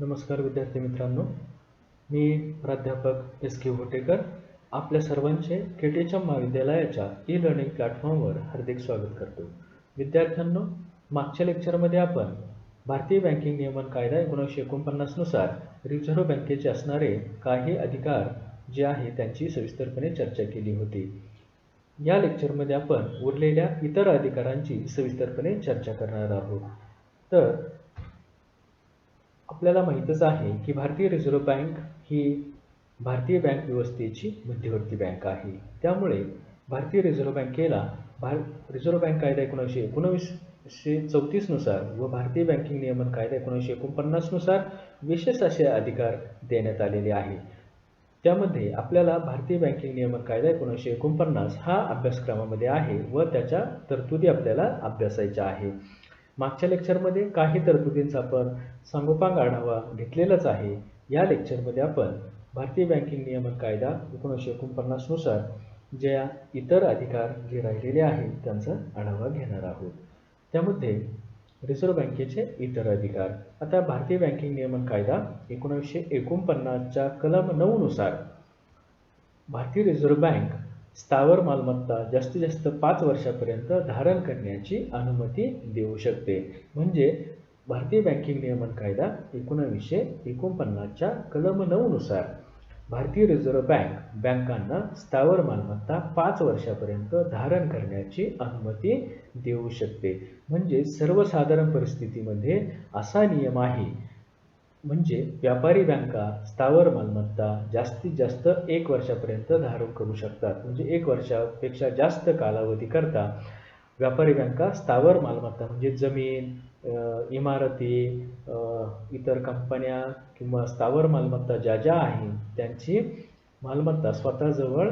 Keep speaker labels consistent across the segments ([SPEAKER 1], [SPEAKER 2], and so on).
[SPEAKER 1] नमस्कार विद्यार्थी मित्रांनो, मी प्राध्यापक एस के भोटेकर आपल्या सर्वांचे केटीएचएम महाविद्यालयाच्या ई लर्निंग प्लॅटफॉर्मवर हार्दिक स्वागत करतो. विद्यार्थ्यांनो, मागच्या लेक्चरमध्ये आपण भारतीय बँकिंग नियमन कायदा 1949 नुसार रिझर्व्ह बँकेचे असणारे काही अधिकार जे आहे त्यांची सविस्तरपणे चर्चा केली होती. या लेक्चरमध्ये आपण उरलेल्या इतर अधिकारांची सविस्तरपणे चर्चा करणार आहोत. तर आपल्याला माहीतच आहे की भारतीय रिझर्व्ह बँक ही भारतीय बँक व्यवस्थेची मध्यवर्ती बँक आहे. त्यामुळे भारतीय रिझर्व्ह बँकेला रिझर्व्ह बँक कायदा 1934 नुसार व भारतीय बँकिंग नियमन कायदा 1949 नुसार विशेष असे अधिकार देण्यात आलेले आहे. त्यामध्ये आपल्याला भारतीय बँकिंग नियमन कायदा 1949 हा अभ्यासक्रमामध्ये आहे व त्याच्या तरतुदी आपल्याला अभ्यासायच्या आहे. मागच्या लेक्चरमध्ये काही तरतुदींचा आपण सांगोपांग आढावा घेतलेलाच आहे. या लेक्चरमध्ये आपण भारतीय बँकिंग नियमन कायदा 1949 नुसार ज्या इतर अधिकार जे राहिलेले आहेत त्यांचा आढावा घेणार आहोत. त्यामध्ये रिझर्व्ह बँकेचे इतर अधिकार. आता भारतीय बँकिंग नियमन कायदा 1949च्या कलम 9 नुसार भारतीय रिझर्व्ह बँक स्थावर मालमत्ता जास्तीत जास्त 5 वर्षापर्यंत धारण करण्याची अनुमती देऊ शकते. म्हणजे भारतीय बँकिंग नियमन कायदा 1949च्या कलम 9 नुसार भारतीय रिझर्व्ह बँकांना स्थावर मालमत्ता 5 वर्षापर्यंत धारण करण्याची अनुमती देऊ शकते. म्हणजे सर्वसाधारण परिस्थितीमध्ये असा नियम आहे. म्हणजे व्यापारी बँका स्थावर मालमत्ता जास्तीत जास्त 1 वर्षापर्यंत धारण करू शकतात. म्हणजे 1 वर्षापेक्षा जास्त कालावधी करता व्यापारी बँका स्थावर मालमत्ता म्हणजे जमीन, इमारती, इतर कंपन्या किंवा स्थावर मालमत्ता ज्या आहेत त्यांची मालमत्ता स्वतःजवळ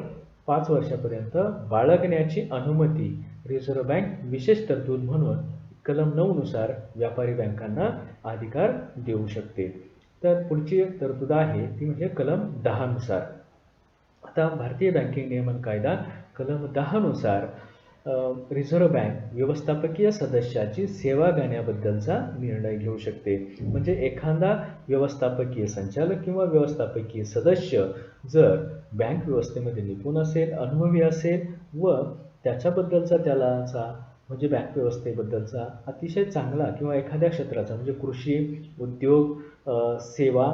[SPEAKER 1] 5 वर्षापर्यंत बाळगण्याची अनुमती रिझर्व्ह बँक विशेष तरतूद म्हणून कलम 9 नुसार व्यापारी बँकांना अधिकार देऊ शकते. तर पुढची एक तरतूद आहे ती म्हणजे कलम 10 नुसार. आता भारतीय बँकिंग नियमन कायदा कलम 10 नुसार रिझर्व्ह बँक व्यवस्थापकीय सदस्याची सेवा घेण्याबद्दलचा निर्णय घेऊ शकते. म्हणजे एखादा व्यवस्थापकीय संचालक किंवा व्यवस्थापकीय सदस्य जर बँक व्यवस्थेमध्ये निपुण असेल, अनुभवी असेल व त्याच्याबद्दलचा त्याला म्हणजे बँक व्यवस्थेबद्दलचा अतिशय चांगला किंवा एखाद्या क्षेत्राचा म्हणजे कृषी, उद्योग, सेवा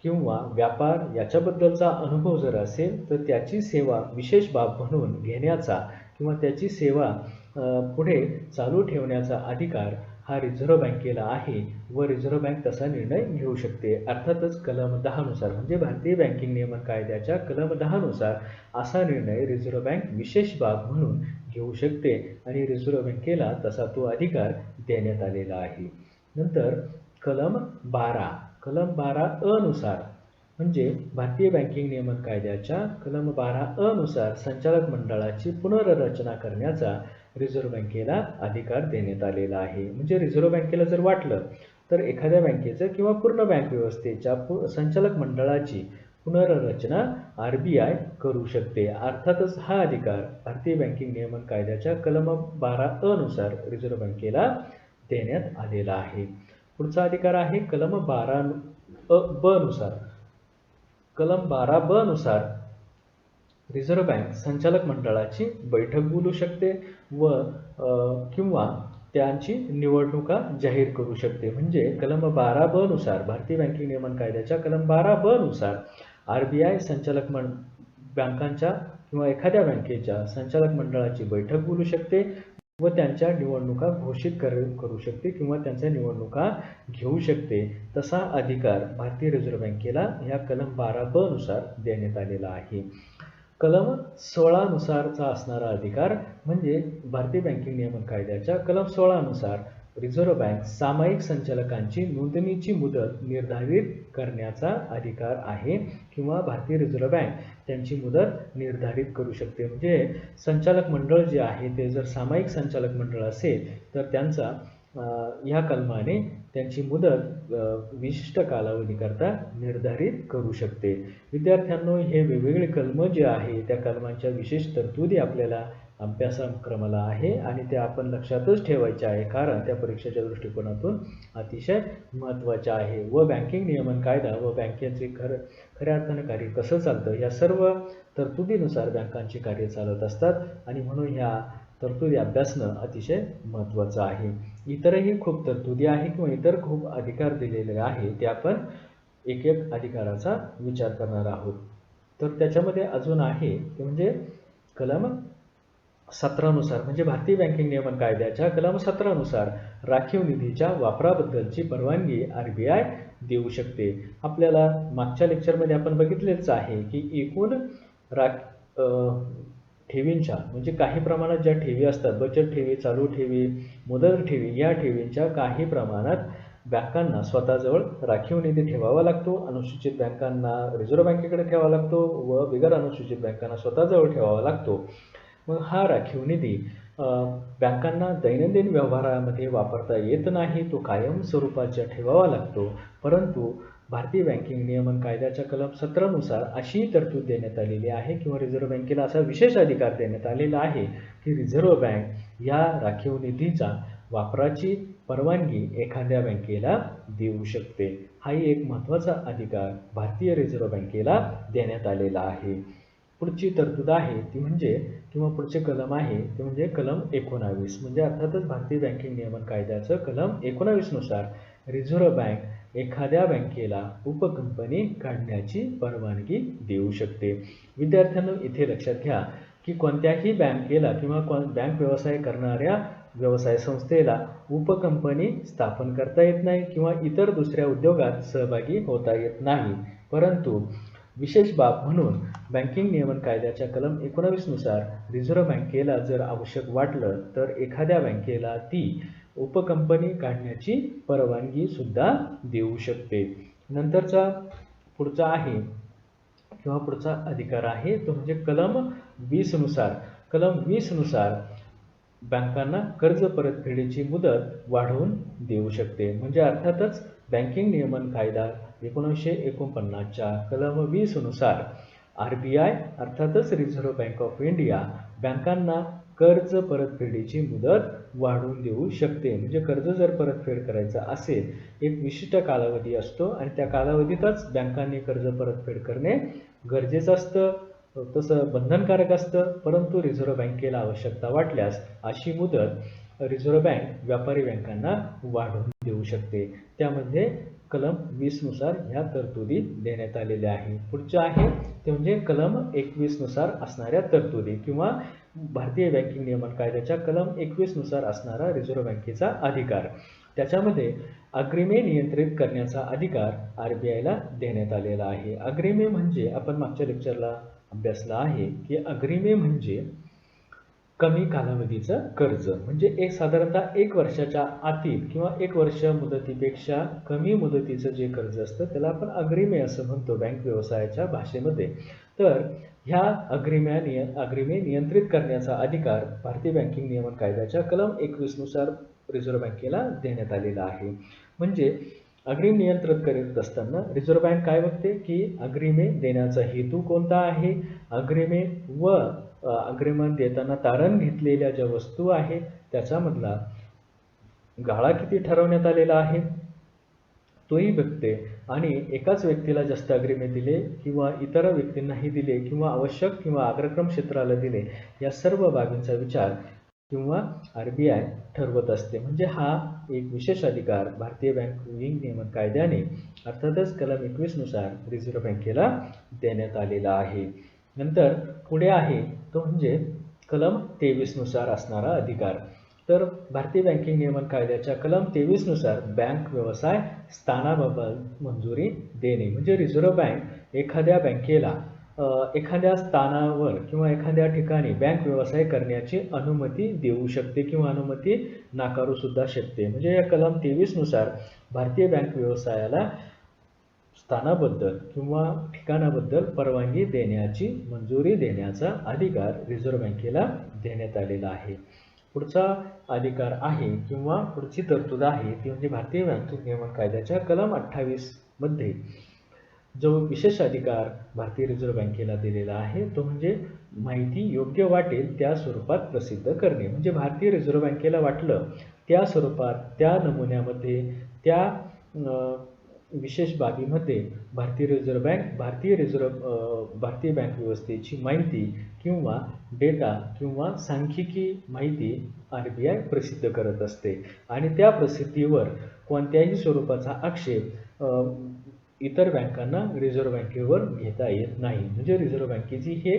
[SPEAKER 1] किंवा व्यापार याच्याबद्दलचा अनुभव जर असेल तर त्याची सेवा विशेष बाब म्हणून घेण्याचा किंवा त्याची सेवा पुढे चालू ठेवण्याचा अधिकार हा रिझर्व्ह बँकेला आहे व रिझर्व्ह बँक तसा निर्णय घेऊ शकते. अर्थातच कलम 10 नुसार म्हणजे भारतीय बँकिंग नियमन कायद्याच्या कलम 10 नुसार असा निर्णय रिझर्व्ह बँक विशेष बाब म्हणून घेऊ शकते आणि रिझर्व्ह बँकेला तसा तो अधिकार देण्यात आलेला आहे. नंतर कलम 12 अ नुसार म्हणजे भारतीय बँकिंग नियमन कायद्याच्या कलम 12 अ नुसार संचालक मंडळाची पुनर्रचना करण्याचा रिझर्व्ह बँकेला अधिकार देण्यात आलेला आहे. म्हणजे रिझर्व्ह बँकेला जर वाटलं तर एखाद्या बँकेचं किंवा पूर्ण बँक व्यवस्थेच्या संचालक मंडळाची पुनर्रचना RBI करू शकते. अर्थातच हा अधिकार भारतीय बँकिंग नियमन कायद्याच्या कलम 12 अ नुसार रिझर्व्ह बँकेला देण्यात आलेला आहे. पुढचा अधिकार आहे कलम 12 ब नुसार. कलम 12 ब नुसार रिझर्व्ह बँक संचालक मंडळाची बैठक बोलू शकते व किंवा त्यांची निवडणुका जाहीर करू शकते. म्हणजे कलम 12 ब नुसार भारतीय बँकिंग नियमन कायद्याच्या कलम 12 ब नुसार RBI संचालक बँकांच्या किंवा एखाद्या बँकेच्या संचालक मंडळाची बैठक बोलू शकते व त्यांच्या निवडणुका घोषित करू शकते किंवा त्यांच्या निवडणुका घेऊ शकते. तसा अधिकार भारतीय रिझर्व्ह बँकेला या कलम 12 ब नुसार देण्यात आलेला आहे. कलम 16 नुसारचा असणारा अधिकार म्हणजे भारतीय बँकिंग नियमन कायद्याच्या कलम 16 नुसार रिझर्व्ह बँक सामायिक संचालकांची नोंदणीची मुदत निर्धारित करण्याचा अधिकार आहे किंवा भारतीय रिझर्व्ह बँक त्यांची मुदत निर्धारित करू शकते. म्हणजे संचालक मंडळ जे आहे ते जर सामायिक संचालक मंडळ असेल तर त्यांचा या कलमाने त्यांची मुदत विशिष्ट कालावधीकरता निर्धारित करू शकते. विद्यार्थ्यांनो, हे वेगवेगळे कलम जे आहे त्या कलमांच्या विशेष तरतुदी आपल्याला अभ्यासक्रमाला आहे आणि त्या आपण लक्षातच ठेवायच्या आहे, कारण त्या परीक्षेच्या दृष्टिकोनातून अतिशय महत्त्वाच्या आहे. व बँकिंग नियमन कायदा व बँकेचे खऱ्या अर्थानं कार्य कसं चालतं या सर्व तरतुदीनुसार बँकांचे कार्य चालत असतात आणि म्हणून ह्या तरतुदी अभ्यासणं अतिशय महत्त्वाचं आहे. इतरही खूप तरतुदी आहे किंवा इतर खूप अधिकार दिलेले आहे, ते आपण एक एक अधिकाराचा विचार करणार आहोत. तर त्याच्यामध्ये अजून आहे ते म्हणजे कलम 17 नुसार, म्हणजे भारतीय बँकिंग नियमन कायद्याच्या कलम 17 नुसार राखीव निधीच्या वापराबद्दलची परवानगी RBI देऊ शकते. आपल्याला मागच्या लेक्चरमध्ये आपण बघितलेच आहे की एकूण ठेवींच्या म्हणजे काही प्रमाणात ज्या ठेवी असतात, बचत ठेवी, चालू ठेवी, मुदत ठेवी, या ठेवींच्या काही प्रमाणात बँकांना स्वतःजवळ राखीव निधी ठेवावा लागतो. अनुसूचित बँकांना रिझर्व्ह बँकेकडे ठेवावा लागतो व बिगर अनुसूचित बँकांना स्वतःजवळ ठेवावा लागतो. मग हा राखीव निधी बँकांना दैनंदिन व्यवहारामध्ये वापरता येत नाही, तो कायम स्वरूपाचा ठेवावा लागतो. परंतु भारतीय बँकिंग नियमन कायद्याच्या कलम 17 नुसार अशी तरतूद देण्यात आलेली आहे किंवा रिझर्व्ह बँकेला असा विशेष अधिकार देण्यात आलेला आहे की रिझर्व्ह बँक या राखीव निधीचा वापराची परवानगी एखाद्या बँकेला देऊ शकते. हाही एक महत्त्वाचा अधिकार भारतीय रिझर्व्ह बँकेला देण्यात आलेला आहे. पुढची तरतूद आहे ती म्हणजे किंवा पुढचे कलम आहे ते म्हणजे कलम 19, म्हणजे अर्थातच भारतीय बँकिंग नियमन कायद्याचं कलम 19 नुसार रिझर्व्ह बँक एखाद्या बँकेला उपकंपनी काढण्याची परवानगी देऊ शकते. विद्यार्थ्यांनो, इथे लक्षात घ्या की कोणत्याही बँकेला किंवा बँक व्यवसाय करणाऱ्या व्यवसाय संस्थेला उपकंपनी स्थापन करता येत नाही किंवा इतर दुसऱ्या उद्योगात सहभागी होता येत नाही. परंतु विशेष बाब म्हणून बँकिंग नियमन कायद्याच्या कलम 19 नुसार रिझर्व्ह बँकेला जर आवश्यक वाटलं तर एखाद्या बँकेला ती उपकंपनी काढण्याची परवानगी सुद्धा देऊ शकते. नंतरचा पुढचा आहे किंवा पुढचा अधिकार आहे तो म्हणजे कलम 20 नुसार. कलम 20 नुसार बँकांना कर्ज परतफेडीची मुदत वाढवून देऊ शकते. म्हणजे अर्थातच बँकिंग नियमन कायदा 1949च्या कलम 20 नुसार RBI अर्थातच रिझर्व्ह बँक ऑफ इंडिया बँकांना कर्ज परतफेडीची मुदत वाढवून देऊ शकते. म्हणजे कर्ज जर परतफेड करायचं असेल एक विशिष्ट कालावधी असतो आणि त्या कालावधीतच बँकांनी कर्ज परतफेड करणे गरजेचं असतं, तसं बंधनकारक असतं. परंतु रिझर्व्ह बँकेला आवश्यकता वाटल्यास अशी मुदत रिझर्व्ह बँक व्यापारी बँकांना वाढवून देऊ शकते. त्यामध्ये कलम 20 नुसार ह्या तरतुदी देण्यात आलेल्या आहे. पुढचे आहे ते म्हणजे कलम 21 नुसार असणाऱ्या तरतुदी किंवा भारतीय बँकिंग नियमन कायद्याच्या कलम 21 नुसार असणारा रिझर्व्ह बँकेचा अधिकार. त्याच्यामध्ये अग्रिमे नियंत्रित करण्याचा अधिकार RBIला देण्यात आलेला आहे. अग्रिमे म्हणजे आपण मागच्या लेक्चरला अभ्यासला आहे की अग्रिमे म्हणजे कमी कालावधीचं कर्ज, म्हणजे साधारणतः 1 वर्षाच्या आतील किंवा 1 वर्ष मुदतीपेक्षा कमी मुदतीचं जे कर्ज असतं त्याला आपण अग्रिमे असं म्हणतो बँक व्यवसायाच्या भाषेमध्ये. तर ह्या अग्रिमे नियंत्रित करण्याचा अधिकार भारतीय बँकिंग नियमन कायद्याच्या कलम 21 नुसार रिझर्व्ह बँकेला देण्यात आलेला आहे. म्हणजे अग्रिम नियंत्रित करीत असताना रिझर्व्ह बँक काय बघते की अग्रिमे देण्याचा हेतू कोणता आहे, अग्रिमे व अग्रिम देताना तारण घेतलेल्या ज्या वस्तू आहेत त्याच्यामधला गाळा किती ठरवण्यात आलेला आहे तोही बघते आणि एकाच व्यक्तीला जास्त अग्रिमे दिले किंवा इतर व्यक्तींनाही दिले किंवा आवश्यक किंवा अग्रक्रम क्षेत्राला दिले या सर्व बाबींचा विचार किंवा RBI ठरवत असते. म्हणजे हा एक विशेष अधिकार भारतीय बँकिंग नियमन कायद्याने अर्थातच कलम 21 नुसार रिझर्व्ह बँकेला देण्यात आलेला आहे. नंतर पुढे आहे तो म्हणजे कलम 23 नुसार असणारा अधिकार. तर भारतीय बँकिंग नियमन कायद्याच्या कलम 23 नुसार बँक व्यवसाय स्थानाबाबत मंजुरी देणे, म्हणजे रिझर्व्ह बँक एखाद्या बँकेला एखाद्या स्थानावर किंवा एखाद्या ठिकाणी बँक व्यवसाय करण्याची अनुमती देऊ शकते किंवा अनुमती नाकारू सुद्धा शकते. म्हणजे या कलम 23 नुसार भारतीय बँक व्यवसायाला स्थानाबद्दल किंवा ठिकाणाबद्दल परवानगी देण्याची मंजुरी देण्याचा अधिकार रिझर्व्ह बँकेला देण्यात आलेला आहे. पुढचा अधिकार आहे किंवा पुढची तरतूद आहे ती म्हणजे भारतीय बँकिंग नियमन कायद्याच्या कलम 28 मध्ये जो विशेष अधिकार भारतीय रिझर्व्ह बँकेला दिलेला आहे तो म्हणजे माहिती योग्य वाटेल त्या स्वरूपात प्रसिद्ध करणे. म्हणजे भारतीय रिझर्व्ह बँकेला वाटलं त्या स्वरूपात, त्या नमुन्यामध्ये, त्या विशेष बाबीमध्ये भारतीय बँक व्यवस्थेची माहिती किंवा डेटा किंवा सांख्यिकी माहिती RBI प्रसिद्ध करत असते आणि त्या प्रसिद्धीवर कोणत्याही स्वरूपाचा आक्षेप इतर बँकांना रिझर्व्ह बँकेवर घेता येत नाही. म्हणजे रिझर्व्ह बँकेची हे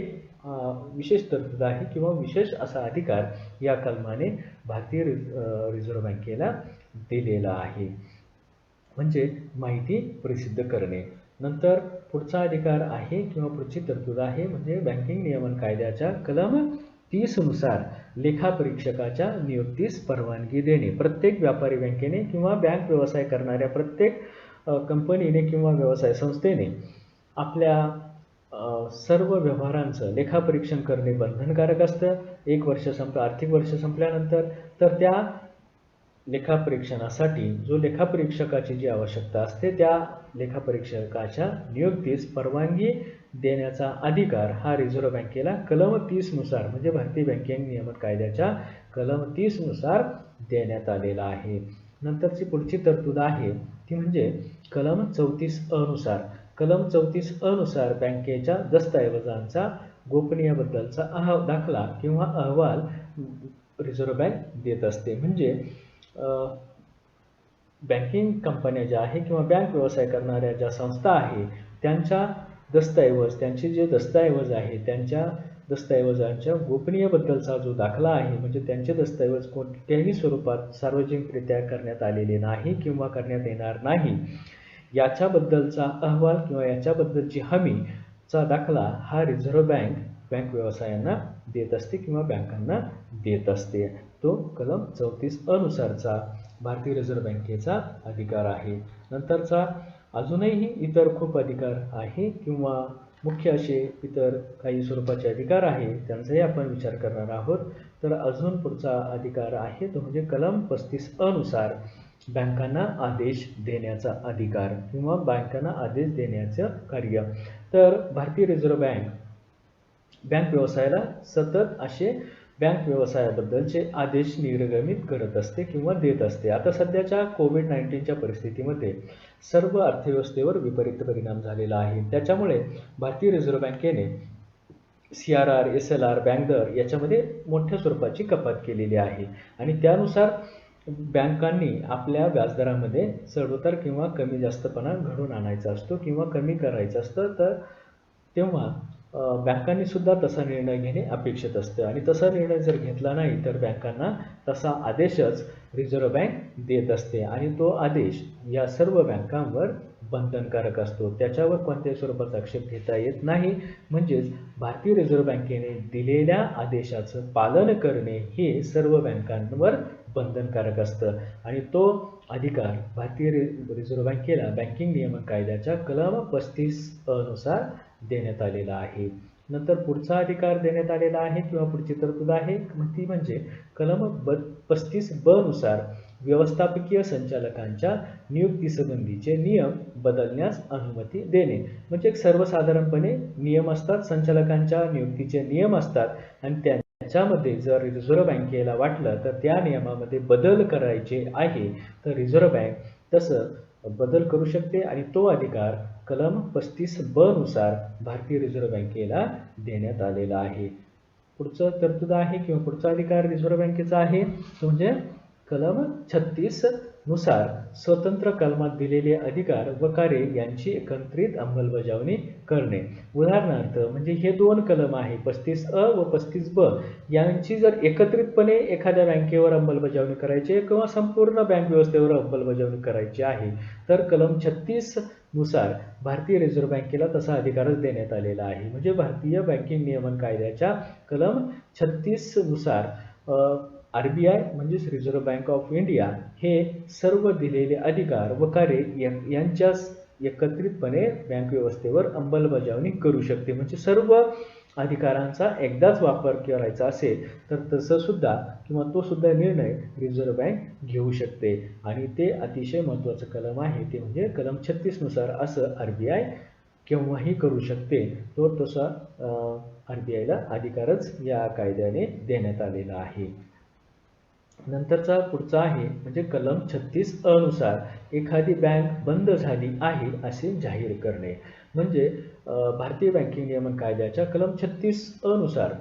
[SPEAKER 1] विशेष तरतूद आहे किंवा विशेष असा अधिकार या कलमाने भारतीय रिझर्व्ह बँकेला दिलेला आहे, म्हणजे माहिती प्रसिद्ध करणे. नंतर पुढचा अधिकार आहे किंवा पुढची तरतूद आहे म्हणजे बँकिंग नियमन कायद्याच्या कलम 30 नुसार लेखापरीक्षकाच्या नियुक्तीस परवानगी देणे. प्रत्येक व्यापारी बँकेने किंवा बँक व्यवसाय करणाऱ्या प्रत्येक कंपनीने किंवा व्यवसाय संस्थेने आपल्या सर्व व्यवहारांचं लेखापरीक्षण करणे बंधनकारक असतं. आर्थिक वर्ष संपल्यानंतर तर त्या लेखापरीक्षणासाठी जो लेखापरीक्षकाची जी आवश्यकता असते त्या लेखापरीक्षकाच्या नियुक्तीस परवानगी देण्याचा अधिकार हा रिझर्व्ह बँकेला कलम 30 नुसार म्हणजे भारतीय बँकिंग नियमन कायद्याच्या कलम 30 नुसार देण्यात आलेला आहे. नंतरची पुढची तरतूद आहे ती म्हणजे कलम 34 अ नुसार. कलम 34 अ नुसार बँकेच्या दस्तऐवजांचा गोपनीयतेबद्दलचा दाखला किंवा अहवाल रिझर्व्ह बँक देत असते. म्हणजे बँकिंग कंपन्या ज्या आहे किंवा बँक व्यवसाय करणाऱ्या ज्या संस्था आहे त्यांचे जे दस्तऐवज आहे त्यांच्या दस्तऐवजांच्या गोपनीयतेबद्दलचा जो दाखला आहे म्हणजे त्यांचे दस्तऐवज कोणत्याही स्वरूपात सार्वजनिकरित्या करण्यात आलेले नाही किंवा करण्यात येणार नाही याच्याबद्दलचा अहवाल किंवा याच्याबद्दलची हमीचा दाखला हा रिझर्व्ह बँक व्यवसायांना देत असते किंवा बँकांना देत असते. तो कलम 34 अ नुसारचा भारतीय रिझर्व्ह बँकेचा अधिकार आहे. नंतरचा अजूनही इतर खूप अधिकार आहे किंवा मुख्य असे इतर काही स्वरूपाचे अधिकार आहे त्यांचाही आपण विचार करणार आहोत. तर अजून पुढचा अधिकार आहे तो म्हणजे कलम 35 अ नुसार बँकांना आदेश देण्याचा अधिकार किंवा बँकांना आदेश देण्याचं कार्य. तर भारतीय रिझर्व्ह बँक व्यवसायाला सतत असे बँक व्यवसायाबद्दलचे आदेश निर्गमित करत असते किंवा देत असते. आता सध्याच्या कोविड-19च्या परिस्थितीमध्ये सर्व अर्थव्यवस्थेवर विपरीत परिणाम झालेला आहे. त्याच्यामुळे भारतीय रिझर्व्ह बँकेने CRR, SLR, बँक दर याच्यामध्ये मोठ्या स्वरूपाची कपात केलेली आहे आणि त्यानुसार बँकांनी आपल्या व्याजदरामध्ये चढउतार किंवा कमी जास्तपणा घडून आणायचा असतो किंवा कमी करायचं असतं. तर तेव्हा बँकांनी सुद्धा तसा निर्णय घेणे अपेक्षित असतं आणि तसा निर्णय जर घेतला नाही तर बँकांना तसा आदेशच रिझर्व्ह बँक देत असते आणि तो आदेश या सर्व बँकांवर बंधनकारक असतो. त्याच्यावर कोणत्याही स्वरूपाचा आक्षेप घेता येत नाही. म्हणजेच भारतीय रिझर्व्ह बँकेने दिलेल्या आदेशाचं पालन करणे हे सर्व बँकांवर बंधनकारक असतं आणि तो अधिकार भारतीय रिझर्व्ह बँकेला बँकिंग नियमन कायद्याच्या कलम 35 अ नुसार देण्यात आलेला आहे. नंतर पुढचा अधिकार देण्यात आलेला आहे किंवा पुढची तरतूद आहे ती म्हणजे कलम 35 ब नुसार व्यवस्थापकीय संचालकांच्या नियुक्तीसंबंधीचे नियम बदलण्यास अनुमती देणे. म्हणजे सर्वसाधारणपणे नियम असतात, संचालकांच्या नियुक्तीचे नियम असतात आणि त्याच्यामध्ये जर रिझर्व्ह बँकेला वाटलं तर त्या नियमामध्ये बदल करायचे आहे तर रिझर्व्ह बँक तसं बदल करू शकते आणि तो अधिकार कलम 35 ब नुसार भारतीय रिझर्व्ह बँकेला देण्यात आलेला आहे. पुढचं तरतूद आहे किंवा पुढचा अधिकार रिझर्व्ह बँकेचा आहे तो म्हणजे कलम 36 नुसार स्वतंत्र कलमात दिलेले अधिकार व कार्य यांची एकत्रित अंमलबजावणी करणे. उदाहरणार्थ म्हणजे हे दोन कलम आहे 35 अ व 35 ब यांची जर एकत्रितपणे एखाद्या बँकेवर अंमलबजावणी करायची किंवा संपूर्ण बँक व्यवस्थेवर अंमलबजावणी करायची आहे तर कलम 36 नुसार भारतीय रिझर्व्ह बँकेला तसा अधिकारच देण्यात आलेला आहे. म्हणजे भारतीय बँकिंग नियमन कायद्याच्या कलम 36 नुसार RBI म्हणजेच रिझर्व्ह बँक ऑफ इंडिया हे सर्व दिलेले अधिकार व कार्य यांच्या एकत्रितपणे बँक व्यवस्थेवर अंमलबजावणी करू शकते. म्हणजे सर्व अधिकारांचा एकदाच वापर करायचा असेल तर तसं सुद्धा किंवा तो सुद्धा निर्णय रिझर्व्ह बँक घेऊ शकते आणि ते अतिशय महत्त्वाचं कलम आहे ते म्हणजे कलम 36 नुसार असं RBI केव्हाही करू शकते. तो तसा RBIला अधिकारच या कायद्याने देण्यात आलेला आहे. नंतरचा पुढचा आहे म्हणजे कलम 36 नुसार एखादी बँक बंद झाली आहे असे जाहीर करणे. म्हणजे भारतीय बँकिंग नियमन कायद्याच्या कलम 36 नुसार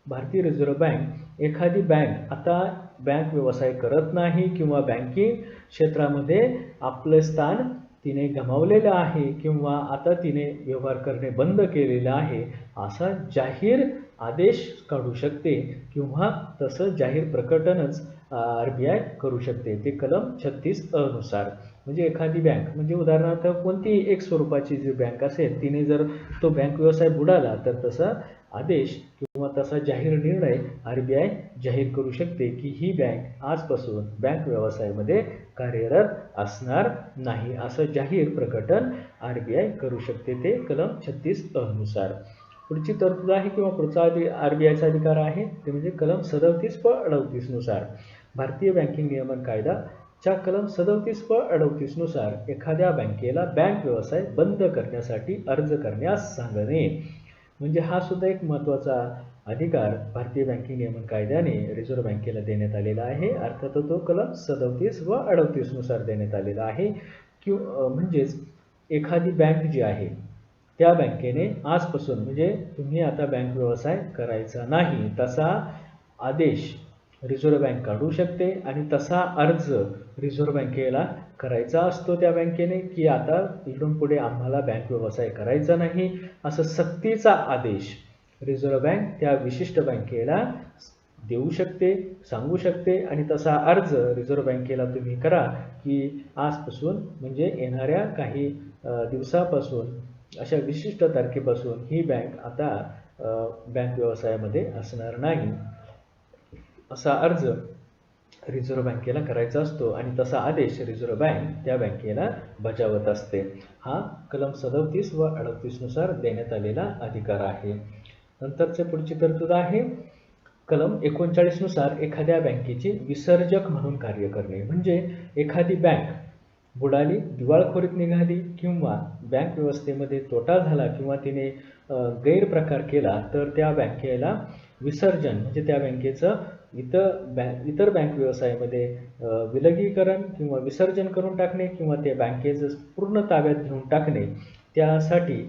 [SPEAKER 1] भारतीय रिझर्व्ह बँक एखादी बँक आता बँक व्यवसाय करत नाही किंवा बँकिंग क्षेत्रामध्ये आपलं स्थान तिने गमावलेलं आहे किंवा आता तिने व्यवहार करणे बंद केलेलं आहे असा जाहीर आदेश काढू शकते किंवा तसं जाहीर प्रकटनच RBI करू शकते. ते कलम 36 नुसार. म्हणजे एखादी बँक म्हणजे उदाहरणार्थ कोणतीही एक स्वरूपाची जी बँक असेल तिने जर तो बँक व्यवसाय बुडाला तर तसा आदेश किंवा तसा जाहीर निर्णय RBI जाहीर करू शकते की ही बँक आजपासून बँक व्यवसायामध्ये कार्यरत असणार नाही असं जाहीर प्रकटन RBI करू शकते. ते कलम 36 नुसार. पुढची तरतूद आहे किंवा पुढचा RBIचा अधिकार आहे ते म्हणजे कलम 37 व 38 नुसार भारतीय बँकिंग नियमन कायदाच्या कलम 37 व 38 नुसार एखाद्या बँकेला बँक व्यवसाय बंद करण्यासाठी अर्ज करण्यास सांगणे. म्हणजे हा सुद्धा एक महत्त्वाचा अधिकार भारतीय बँकिंग नियमन कायद्याने रिझर्व्ह बँकेला देण्यात आलेला आहे. अर्थात तो कलम 37 व 38 नुसार देण्यात आलेला आहे. म्हणजेच एखादी बँक जी आहे त्या बँकेने आजपासून म्हणजे तुम्ही आता बँक व्यवसाय करायचा नाही तसा आदेश रिझर्व्ह बँक काढू शकते आणि तसा अर्ज रिझर्व्ह बँकेला करायचा असतो त्या बँकेने की आता इथून पुढे आम्हाला बँक व्यवसाय करायचा नाही असं सक्तीचा आदेश रिझर्व्ह बँक त्या विशिष्ट बँकेला देऊ शकते, सांगू शकते आणि तसा अर्ज रिझर्व्ह बँकेला तुम्ही करा की आजपासून म्हणजे येणाऱ्या काही दिवसापासून अशा विशिष्ट तारखेपासून ही बँक आता बँक व्यवसायामध्ये असणार नाही असा अर्ज रिझर्व्ह बँकेला करायचा असतो आणि तसा आदेश रिझर्व्ह बँक त्या बँकेला बजावत असते. हा कलम 37 व 38 नुसार देण्यात आलेला अधिकार आहे. नंतरचे पुढची तरतूद आहे कलम 39 नुसार एखाद्या बँकेची विसर्जक म्हणून कार्य करणे. म्हणजे एखादी बँक बुडाली, दिवाळखोरीत निघाली किंवा बँक व्यवस्थेमध्ये तोटा झाला किंवा तिने गैरप्रकार केला तर त्या बँकेला विसर्जन म्हणजे त्या बँकेचं इतर बँक व्यवसायामध्ये विलगीकरण किंवा विसर्जन करून टाकणे किंवा त्या बँकेचं पूर्ण ताब्यात घेऊन टाकणे त्यासाठी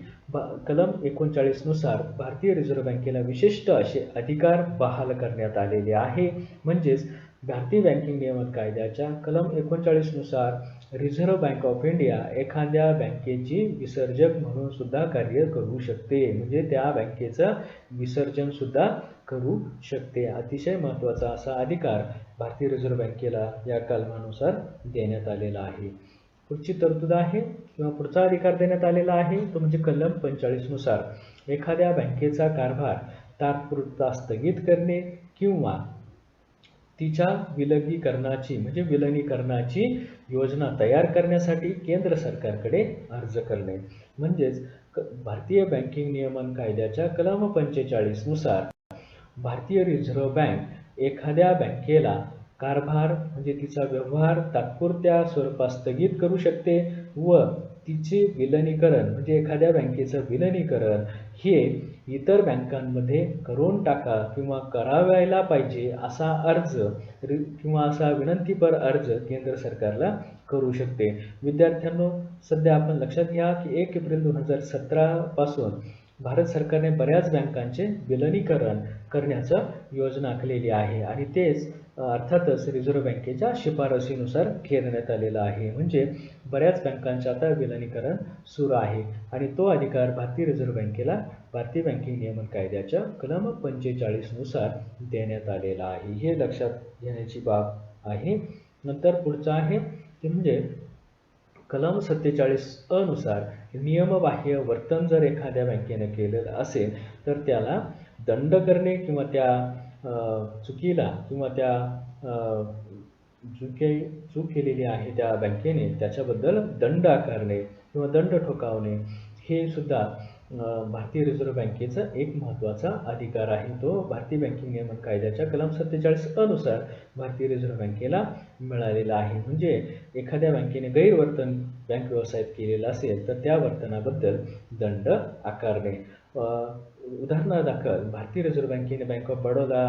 [SPEAKER 1] कलम 39 नुसार भारतीय रिझर्व्ह बँकेला विशिष्ट असे अधिकार बहाल करण्यात आलेले आहे. म्हणजेच भारतीय बँकिंग नियमन कायद्याच्या कलम 39 नुसार रिझर्व्ह बँक ऑफ इंडिया एखाद्या बँकेची विसर्जक म्हणून सुद्धा कार्य करू शकते. म्हणजे त्या बँकेचं विसर्जन सुद्धा करू शकते. अतिशय महत्त्वाचा असा अधिकार भारतीय रिझर्व्ह बँकेला या कलमानुसार देण्यात आलेला आहे. पुढची तरतूद आहे किंवा पुढचा अधिकार देण्यात आलेला आहे तो म्हणजे कलम 45 नुसार एखाद्या बँकेचा कारभार तात्पुरता स्थगित करणे किंवा तिच्या विलनीकरणाची योजना तयार करण्यासाठी केंद्र सरकारकडे अर्ज करणे. म्हणजेच भारतीय बँकिंग नियमन कायद्याच्या कलम 45 नुसार भारतीय रिझर्व्ह बँक एखाद्या बँकेला कारभार म्हणजे तिचा व्यवहार तात्पुरत्या स्वरूपात स्थगित करू शकते व तिचे विलनीकरण म्हणजे एखाद्या बँकेचं विलनीकरण हे इतर बँकांमध्ये करून टाका किंवा करावायला पाहिजे असा अर्ज किंवा असा विनंतीपर अर्ज केंद्र सरकारला करू शकते. विद्यार्थ्यांनो सध्या आपण लक्षात घ्या की 1 एप्रिल 2017 पासून भारत सरकारने बऱ्याच बँकांचे विलनीकरण करण्याचं योजना आखलेली आहे आणि तेच अर्थातच रिझर्व्ह बँकेच्या शिफारसीनुसार करण्यात आलेलं आहे. म्हणजे बऱ्याच बँकांचे आता विलनीकरण सुरू आहे आणि तो अधिकार भारतीय रिझर्व्ह बँकेला भारतीय बँकिंग नियमन कायद्याच्या कलम 45 नुसार देण्यात आलेला आहे. हे लक्षात घेण्याची बाब आहे. नंतर पुढचं आहे ते म्हणजे कलम 47 नुसार नियमबाह्य वर्तन जर एखाद्या बँकेने केलेलं असेल तर त्याला दंड करणे किंवा त्या चुकीला किंवा त्या चूक केलेली आहे त्या बँकेने त्याच्याबद्दल दंड आकारणे किंवा दंड ठोकावणे हे सुद्धा भारतीय रिझर्व्ह बँकेचा एक महत्त्वाचा अधिकार आहे. तो भारतीय बँकिंग नियमन कायद्याच्या कलम 47 अनुसार भारतीय रिझर्व्ह बँकेला मिळालेला आहे. म्हणजे एखाद्या बँकेने गैरवर्तन बँक व्यवसायात केलेलं असेल तर त्या वर्तनाबद्दल दंड आकारणे. उदाहरणादाखल भारतीय रिझर्व्ह बँकेने बँक ऑफ बडोदा,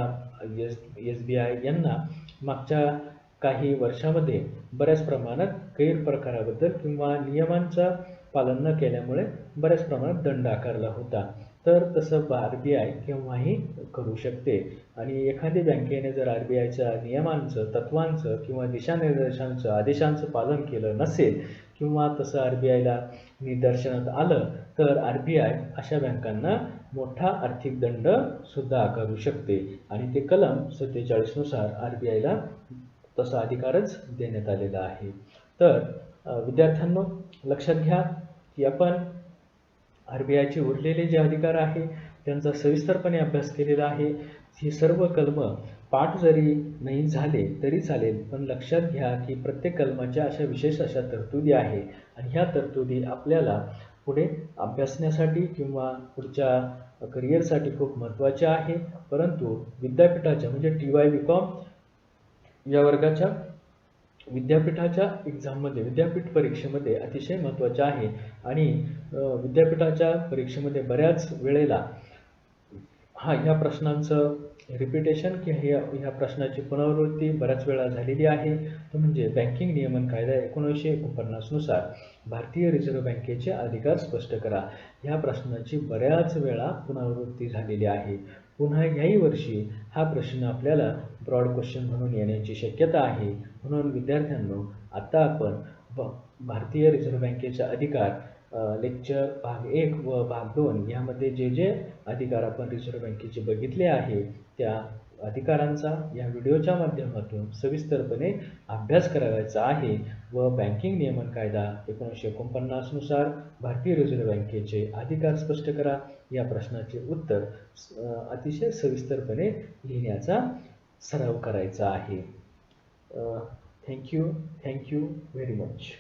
[SPEAKER 1] SBI यांना मागच्या काही वर्षामध्ये बऱ्याच प्रमाणात गैरप्रकाराबद्दल किंवा नियमांचा पालन न केल्यामुळे बऱ्याच प्रमाणात दंड आकारला होता. तर तसं RBI केव्हाही करू शकते आणि एखादी बँकेने जर RBIच्या नियमांचं, तत्वांचं किंवा दिशानिर्देशांचं, आदेशांचं पालन केलं नसेल किंवा तसं RBIला निदर्शनात आलं तर RBI अशा बँकांना मोठा आर्थिक दंड सुद्धा आकारू शकते आणि ते कलम 47 नुसार RBIला तसा अधिकारच देण्यात आलेला आहे. तर विद्यार्थ्यांनो, लक्षात घ्या की आपण RBIचे उरलेले जे अधिकार आहे त्यांचा सविस्तरपणे अभ्यास केलेला आहे. ही सर्व कलम पाठ जरी नाही झाले तरी चालेल, पण लक्षात घ्या की प्रत्येक कलमाच्या अशा विशेष अशा तरतुदी आहे आणि ह्या तरतुदी आपल्याला पुढे अभ्यासण्यासाठी किंवा पुढच्या करिअरसाठी खूप महत्त्वाच्या आहे. परंतु विद्यापीठाच्या म्हणजे TY-BCom या वर्गाच्या विद्यापीठाच्या एक्झाममध्ये, विद्यापीठ परीक्षेमध्ये अतिशय महत्त्वाचे आहे आणि विद्यापीठाच्या परीक्षेमध्ये बऱ्याच वेळेला ह्या प्रश्नांचं रिपिटेशन किंवा ह्या प्रश्नाची पुनरावृत्ती बऱ्याच वेळा झालेली आहे. तो म्हणजे बँकिंग नियमन कायदा 1949 नुसार भारतीय रिझर्व्ह बँकेचे अधिकार स्पष्ट करा. ह्या प्रश्नाची बऱ्याच वेळा पुनरावृत्ती झालेली आहे. पुन्हा याही वर्षी हा प्रश्न आपल्याला ब्रॉड क्वेश्चन म्हणून येण्याची शक्यता आहे. म्हणून विद्यार्थ्यांनो, आता आपण भारतीय रिझर्व्ह बँकेचे अधिकार लेक्चर भाग 1 व भाग 2 यामध्ये जे जे अधिकार आपण रिझर्व्ह बँकेचे बघितले आहे त्या अधिकारांचा या व्हिडिओच्या माध्यमातून सविस्तरपणे अभ्यास करायचा आहे व बँकिंग नियमन कायदा 1949 नुसार भारतीय रिझर्व्ह बँकेचे अधिकार स्पष्ट करा या प्रश्नाचे उत्तर अतिशय सविस्तरपणे लिहिण्याचा सराव करायचा आहे. Thank you very much.